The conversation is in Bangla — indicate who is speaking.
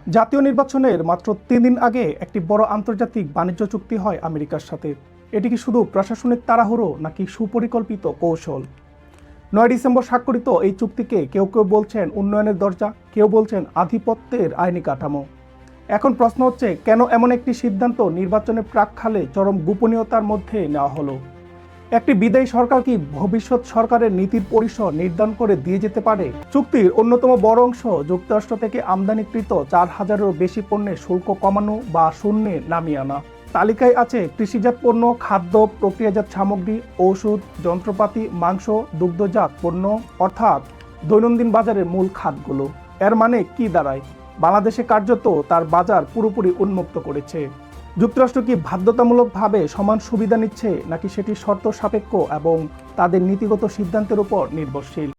Speaker 1: জাতীয় নির্বাচনের মাত্র ৩ দিন আগে একটি বড় আন্তর্জাতিক বাণিজ্য চুক্তি হয় আমেরিকার সাথে। এটি কি শুধু প্রশাসনিক তাড়াহুড়ো নাকি সুপরিকল্পিত কৌশল? ৯ ডিসেম্বর স্বাক্ষরিত এই চুক্তিকে কেউ কেউ বলছেন উন্নয়নের দরজা, কেউ বলছেন আধিপত্যের আইনি কাঠামো। এখন প্রশ্ন হচ্ছে, কেন এমন একটি সিদ্ধান্ত নির্বাচনের প্রাক্কালে চরম গোপনীয়তার মধ্যে নেওয়া হলো? একটি বিদায়ী সরকার কি ভবিষ্যৎ সরকারের নীতির পরিসর নির্ধারণ করে দিয়ে যেতে পারে? চুক্তির অন্যতম বড় অংশ যুক্তরাষ্ট্র থেকে আমদানিকৃত ৪,০০০-এরও বেশি পণ্যের শুল্ক কমানো বা শূন্যে নামিয়ে আনা। তালিকায় আছে কৃষিজাত পণ্য, খাদ্য, প্রক্রিয়াজাত সামগ্রী, ঔষধ, যন্ত্রপাতি, মাংস, দুগ্ধজাত পণ্য, অর্থাৎ দৈনন্দিন বাজারের মূল খাতগুলো। এর মানে কি দাঁড়ায়? বাংলাদেশে কার্যত তার বাজার পুরোপুরি উন্মুক্ত করেছে। যুক্তরাষ্ট্র কি বাধ্যতামূলকভাবে সমান সুবিধা নিচ্ছে, নাকি সেটি শর্ত সাপেক্ষ এবং তাদের নীতিগত সিদ্ধান্তের উপর নির্ভরশীল?